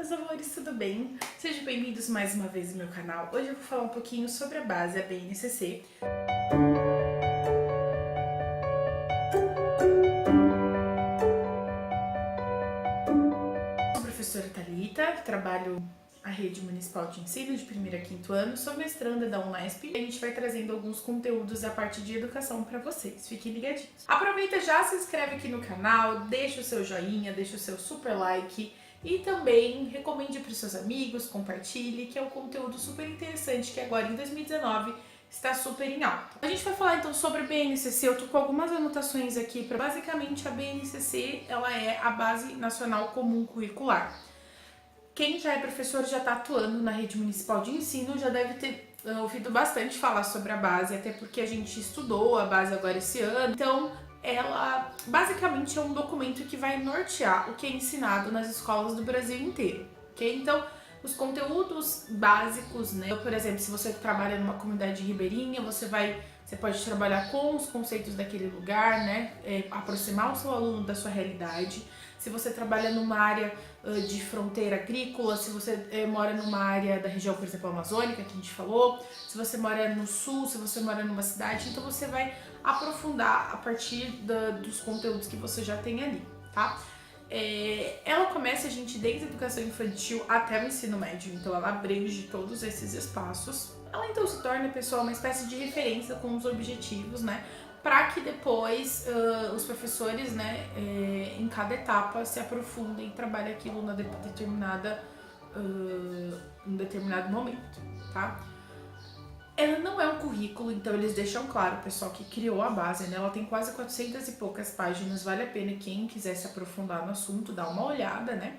meus amores, tudo bem? Sejam bem-vindos mais uma vez ao meu canal. Hoje eu vou falar um pouquinho sobre a base, a BNCC. Sou a professora Thalita, trabalho na Rede Municipal de Ensino de 1º a 5º ano, sou mestranda da Unesp e a gente vai trazendo alguns conteúdos da parte de educação para vocês, fiquem ligadinhos. Aproveita, já se inscreve aqui no canal, deixa o seu joinha, deixa o seu super like e também recomende para os seus amigos, compartilhe, que é um conteúdo super interessante que agora em 2019 está super em alta. A gente vai falar então sobre a BNCC, eu tô com algumas anotações aqui. Basicamente a BNCC ela é a Base Nacional Comum Curricular. Quem já é professor já está atuando na rede municipal de ensino já deve ter ouvido bastante falar sobre a base, até porque a gente estudou a base agora esse ano. Então, ela basicamente é um documento que vai nortear o que é ensinado nas escolas do Brasil inteiro, ok? Então, os conteúdos básicos, né? Por exemplo, se você trabalha numa comunidade ribeirinha, você pode trabalhar com os conceitos daquele lugar, né? Aproximar o seu aluno da sua realidade. Se você trabalha numa área de fronteira agrícola, se você mora numa área da região, por exemplo, amazônica, que a gente falou, se você mora no sul, se você mora numa cidade, então você vai aprofundar a partir dos conteúdos que você já tem ali, tá? Ela começa, gente, desde a educação infantil até o ensino médio, então ela abrange todos esses espaços. Ela então se torna, pessoal, uma espécie de referência com os objetivos, né? Para que depois os professores, né, em cada etapa se aprofundem e trabalhem aquilo num determinado momento, tá? Ela não é um currículo, então eles deixam claro, o pessoal que criou a base, né? Ela tem quase 400 e poucas páginas, vale a pena quem quiser se aprofundar no assunto, dar uma olhada, né?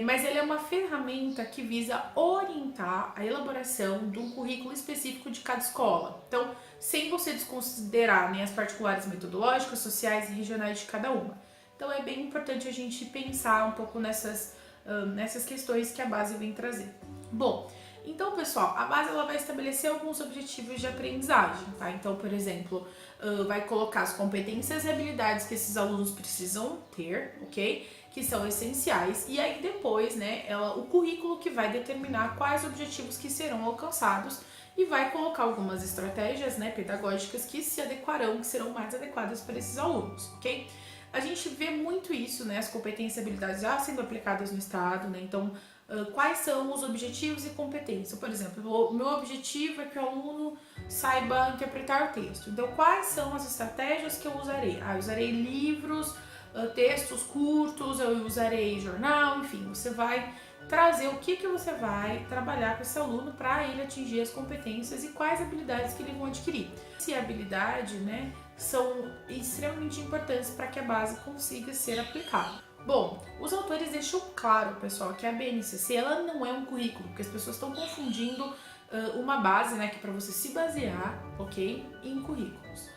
Mas ele é uma ferramenta que visa orientar a elaboração de um currículo específico de cada escola. Então, sem você desconsiderar nem as particulares metodológicas, sociais e regionais de cada uma. Então, é bem importante a gente pensar um pouco nessas questões que a base vem trazer. Bom, então, pessoal, a base ela vai estabelecer alguns objetivos de aprendizagem, tá? Então, por exemplo, vai colocar as competências e habilidades que esses alunos precisam ter, ok? Que são essenciais. E aí depois, né, o currículo que vai determinar quais objetivos que serão alcançados e vai colocar algumas estratégias, né, pedagógicas que se adequarão, que serão mais adequadas para esses alunos, ok? A gente vê muito isso, né, as competências e habilidades já sendo aplicadas no estado, né, então quais são os objetivos e competências? Por exemplo, o meu objetivo é que o aluno saiba interpretar o texto. Então, quais são as estratégias que eu usarei? Eu usarei livros, textos curtos, eu usarei jornal, enfim, você vai trazer o que você vai trabalhar com esse aluno para ele atingir as competências e quais habilidades que ele vão adquirir. Essa habilidade, né, são extremamente importantes para que a base consiga ser aplicada. Bom, os autores deixam claro, pessoal, que a BNCC ela não é um currículo, porque as pessoas estão confundindo uma base, né, que é para você se basear, ok, em currículos.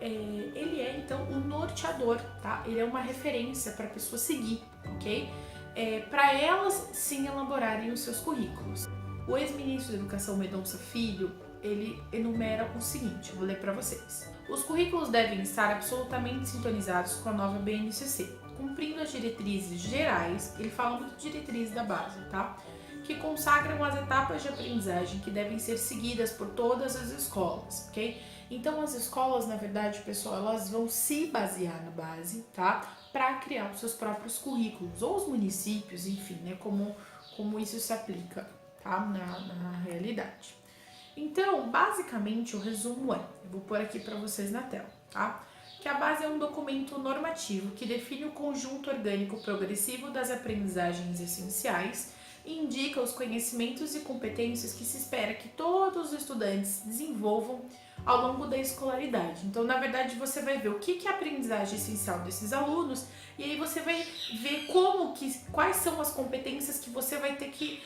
Ele é então o norteador, tá? Ele é uma referência para a pessoa seguir, ok? Para elas sim elaborarem os seus currículos. O ex-ministro da Educação, Mendonça Filho, ele enumera o seguinte, eu vou ler para vocês. Os currículos devem estar absolutamente sintonizados com a nova BNCC, cumprindo as diretrizes gerais, ele fala muito de diretrizes da base, tá? Que consagram as etapas de aprendizagem que devem ser seguidas por todas as escolas, ok? Então as escolas, na verdade, pessoal, elas vão se basear na base, tá? Para criar os seus próprios currículos, ou os municípios, enfim, né? Como isso se aplica, tá? Na realidade. Então, basicamente, o resumo eu vou pôr aqui para vocês na tela, tá? Que a base é um documento normativo que define o conjunto orgânico progressivo das aprendizagens essenciais e indica os conhecimentos e competências que se espera que todos os estudantes desenvolvam ao longo da escolaridade. Então, na verdade, você vai ver o que é a aprendizagem essencial desses alunos e aí você vai ver quais são as competências que você vai ter que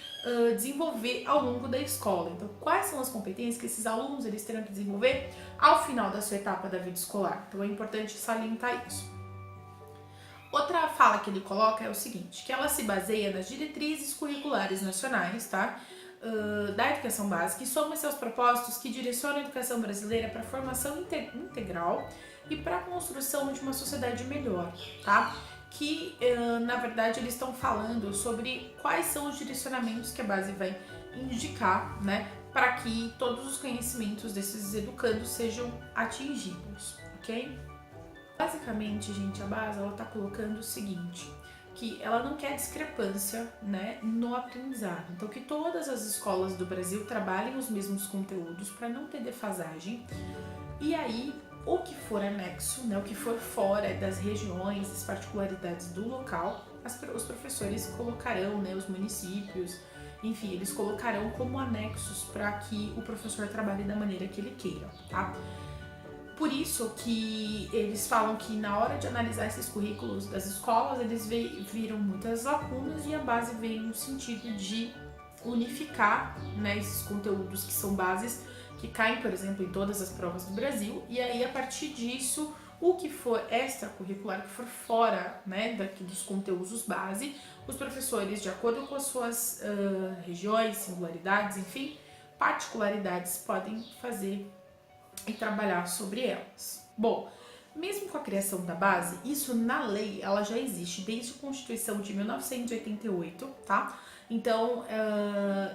desenvolver ao longo da escola. Então, quais são as competências que esses alunos eles terão que desenvolver ao final da sua etapa da vida escolar. Então, é importante salientar isso. Outra fala que ele coloca é o seguinte, que ela se baseia nas diretrizes curriculares nacionais, tá? Da educação básica e soma seus propósitos que direcionam a educação brasileira para a formação integral e para a construção de uma sociedade melhor, tá? que na verdade eles estão falando sobre quais são os direcionamentos que a base vai indicar, né, para que todos os conhecimentos desses educandos sejam atingidos, ok? Basicamente, gente, a base ela tá colocando o seguinte, que ela não quer discrepância, né, no aprendizado. Então, que todas as escolas do Brasil trabalhem os mesmos conteúdos para não ter defasagem. E aí, o que for anexo, né, o que for fora das regiões, das particularidades do local, os professores colocarão, né, os municípios, enfim, eles colocarão como anexos para que o professor trabalhe da maneira que ele queira, tá? Por isso que eles falam que na hora de analisar esses currículos das escolas, eles viram muitas lacunas e a base veio no sentido de unificar, né, esses conteúdos que são bases que caem, por exemplo, em todas as provas do Brasil, e aí a partir disso, o que for extracurricular, que for fora, né, daqui dos conteúdos base, os professores, de acordo com as suas regiões, singularidades, enfim, particularidades, podem fazer e trabalhar sobre elas. Bom, mesmo com a criação da base, isso na lei ela já existe desde a Constituição de 1988, tá? Então,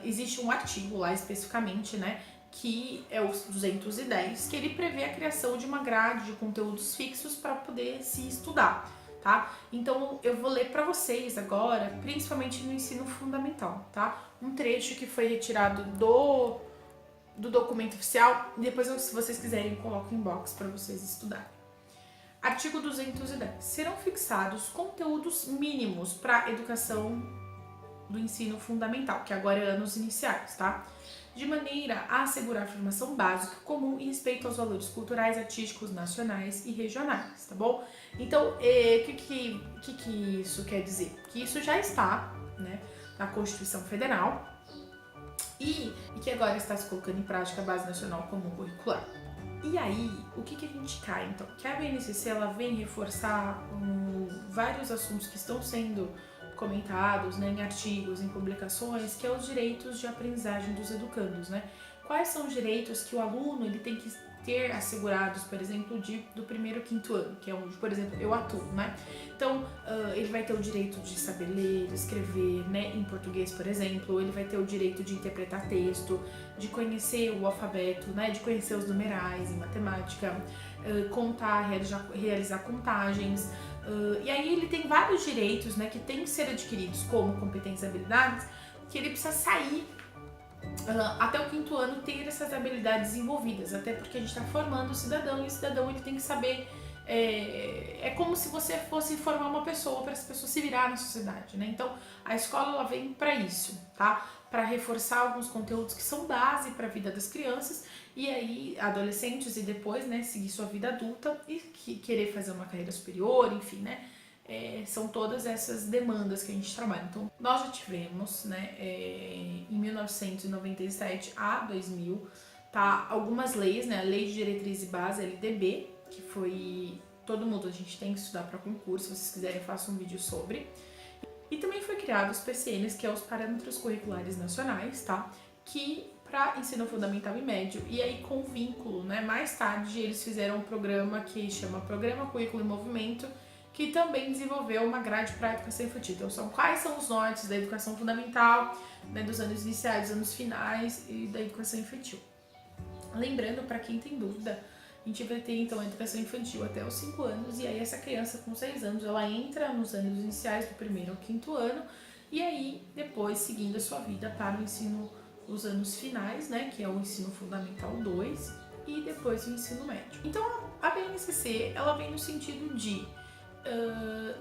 existe um artigo lá especificamente, né, que é o 210, que ele prevê a criação de uma grade de conteúdos fixos para poder se estudar, tá? Então, eu vou ler para vocês agora, principalmente no ensino fundamental, tá? Um trecho que foi retirado do documento oficial, e depois, se vocês quiserem, eu coloco em box para vocês estudarem. Artigo 210. Serão fixados conteúdos mínimos para educação do ensino fundamental, que agora é anos iniciais, tá? De maneira a assegurar a formação básica comum e respeito aos valores culturais, artísticos, nacionais e regionais, tá bom? Então, o que isso quer dizer? Que isso já está, né, na Constituição Federal, e que agora está se colocando em prática a Base Nacional Comum Curricular. E aí, o que a gente cai, então? Que a BNCC ela vem reforçar vários assuntos que estão sendo comentados, né, em artigos, em publicações, que é os direitos de aprendizagem dos educandos, né? Quais são os direitos que o aluno ele tem que ter assegurados, por exemplo, do primeiro ao quinto ano, que é onde, por exemplo, eu atuo, né? Então, ele vai ter o direito de saber ler, escrever, né, em português, por exemplo, ele vai ter o direito de interpretar texto, de conhecer o alfabeto, né, de conhecer os numerais em matemática, contar, realizar contagens, e aí ele tem vários direitos, né, que têm que ser adquiridos, como competências e habilidades, que ele precisa sair até o quinto ano ter essas habilidades desenvolvidas, até porque a gente está formando o cidadão e o cidadão ele tem que saber, é como se você fosse formar uma pessoa para essa pessoa se virar na sociedade, né? Então a escola ela vem para isso, tá? Para reforçar alguns conteúdos que são base para a vida das crianças e aí adolescentes e depois, né, seguir sua vida adulta e querer fazer uma carreira superior, enfim, né? São todas essas demandas que a gente trabalha. Então, nós já tivemos, né, em 1997 a 2000, tá, algumas leis, né, a Lei de Diretriz e Base, LDB, que foi todo mundo, a gente tem que estudar para concurso, se vocês quiserem eu faço um vídeo sobre. E também foi criado os PCNs, que é os Parâmetros Curriculares Nacionais, tá, que para ensino fundamental e médio, e aí com vínculo, né, mais tarde eles fizeram um programa que chama Programa Currículo em Movimento, que também desenvolveu uma grade para a educação infantil. Então, quais são os nortes da educação fundamental, né, dos anos iniciais, dos anos finais e da educação infantil. Lembrando, para quem tem dúvida, a gente vai ter, então, a educação infantil até os 5 anos, e aí essa criança com 6 anos, ela entra nos anos iniciais, do primeiro ao quinto ano, e aí, depois, seguindo a sua vida para o ensino, os anos finais, né, que é o ensino fundamental 2, e depois o ensino médio. Então, a BNCC, ela vem no sentido de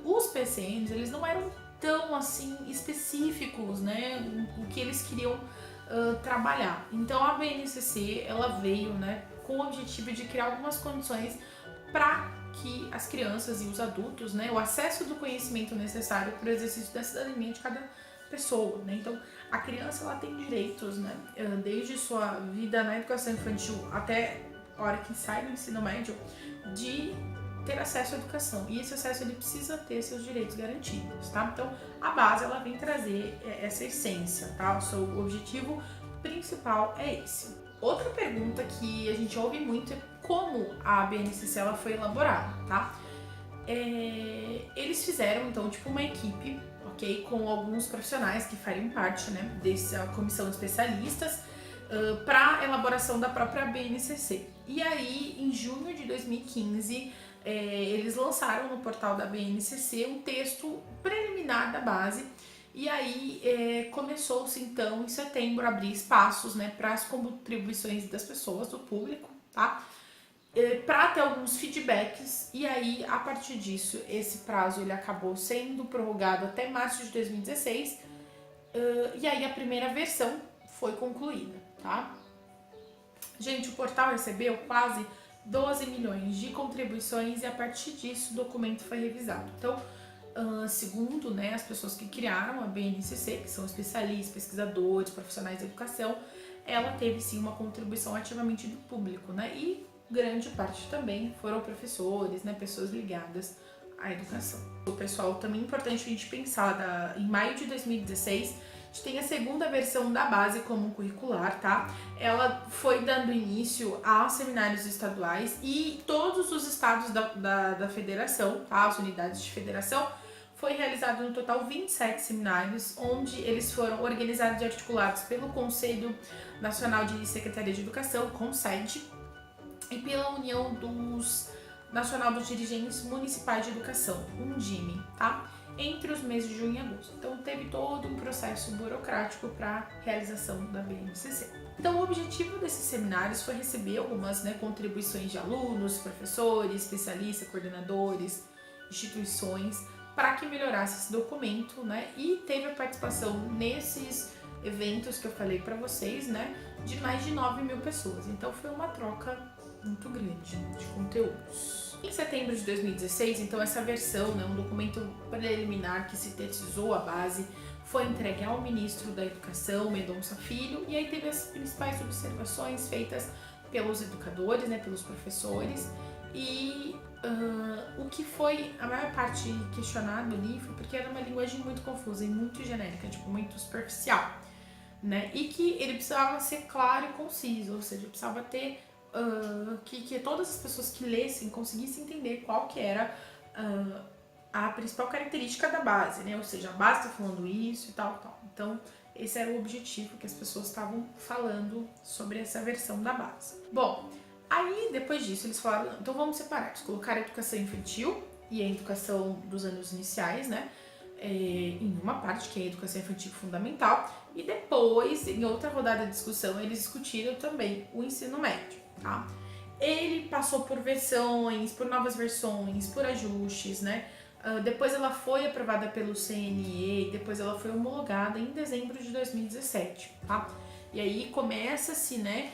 os PCNs, eles não eram tão assim específicos, né, o que eles queriam trabalhar. Então a BNCC ela veio, né, com o objetivo de criar algumas condições para que as crianças e os adultos, né, o acesso do conhecimento necessário para o exercício da cidadania de cada pessoa, né? Então a criança ela tem direitos, né, desde sua vida na educação infantil até a hora que sai do ensino médio, de ter acesso à educação, e esse acesso ele precisa ter seus direitos garantidos, tá? Então a base ela vem trazer essa essência, tá? O seu objetivo principal é esse. Outra pergunta que a gente ouve muito é como a BNCC ela foi elaborada, tá? eles fizeram então tipo uma equipe, ok, com alguns profissionais que fariam parte, né, dessa comissão de especialistas para elaboração da própria BNCC. E aí, em junho de 2015, eles lançaram no portal da BNCC um texto preliminar da base. E aí começou-se então em setembro a abrir espaços, né, para as contribuições das pessoas, do público, tá? Para ter alguns feedbacks, e aí a partir disso esse prazo ele acabou sendo prorrogado até março de 2016, e aí a primeira versão foi concluída, tá? Gente, o portal recebeu quase 12 milhões de contribuições e a partir disso o documento foi revisado. Então, segundo, né, as pessoas que criaram a BNCC, que são especialistas, pesquisadores, profissionais de educação, ela teve sim uma contribuição ativamente do público, né? E grande parte também foram professores, né, pessoas ligadas à educação. O pessoal, também é importante a gente pensar, em maio de 2016, a gente tem a segunda versão da base comum curricular, tá? Ela foi dando início aos seminários estaduais e todos os estados da federação, tá? As unidades de federação, foi realizado no total 27 seminários, onde eles foram organizados e articulados pelo Conselho Nacional de Secretaria de Educação, CONSED, e pela União Nacional dos Dirigentes Municipais de Educação, UNDIME, tá? Entre os meses de junho e agosto. Então teve todo um processo burocrático para a realização da BNCC. Então o objetivo desses seminários foi receber algumas, né, contribuições de alunos, professores, especialistas, coordenadores, instituições, para que melhorasse esse documento, né? E teve a participação nesses eventos que eu falei para vocês, né, de mais de 9 mil pessoas. Então foi uma troca muito grande de conteúdos. Em setembro de 2016, então essa versão, né, um documento preliminar que sintetizou a base, foi entregue ao ministro da Educação, Mendonça Filho, e aí teve as principais observações feitas pelos educadores, né, pelos professores, e o que foi a maior parte questionado ali foi porque era uma linguagem muito confusa e muito genérica, tipo, muito superficial, né, e que ele precisava ser claro e conciso, ou seja, precisava ter que todas as pessoas que lessem conseguissem entender qual que era a principal característica da base, né? Ou seja, a base está falando isso e tal, tal. Então, esse era o objetivo que as pessoas estavam falando sobre essa versão da base. Bom, aí depois disso eles falaram, então vamos separar, eles colocaram a educação infantil e a educação dos anos iniciais, né? Em uma parte, que é a educação infantil fundamental, e depois, em outra rodada de discussão, eles discutiram também o ensino médio. Tá? Ele passou por versões, por novas versões, por ajustes, né? Depois ela foi aprovada pelo CNE, depois ela foi homologada em dezembro de 2017, tá? E aí começa-se, né,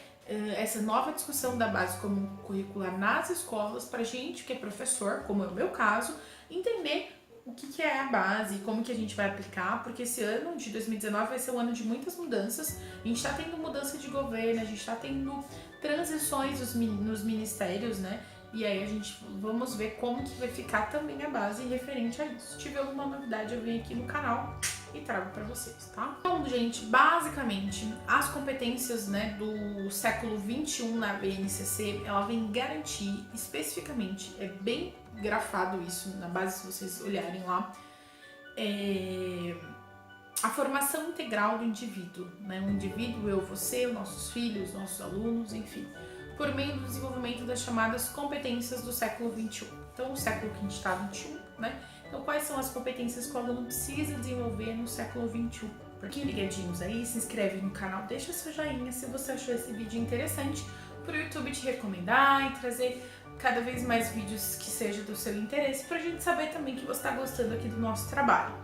essa nova discussão da base comum curricular nas escolas pra gente que é professor, como é o meu caso, entender o que é a base, como que a gente vai aplicar, porque esse ano de 2019 vai ser um ano de muitas mudanças. A gente tá tendo mudança de governo, a gente tá tendo transições nos ministérios, né? E aí vamos ver como que vai ficar também a base referente a isso. Se tiver alguma novidade, eu venho aqui no canal e trago para vocês, tá? Então, gente, basicamente, as competências, né, do século 21 na BNCC, ela vem garantir especificamente, é bem grafado isso na base, se vocês olharem lá, a formação integral do indivíduo, né? O indivíduo, eu, você, os nossos filhos, nossos alunos, enfim, por meio do desenvolvimento das chamadas competências do século 21. Então, o século que a gente está, 21, né? Então, quais são as competências que o aluno precisa desenvolver no século 21? Fiquem ligadinhos aí, se inscreve no canal, deixa seu joinha se você achou esse vídeo interessante, para o YouTube te recomendar e trazer cada vez mais vídeos que sejam do seu interesse, para a gente saber também que você está gostando aqui do nosso trabalho.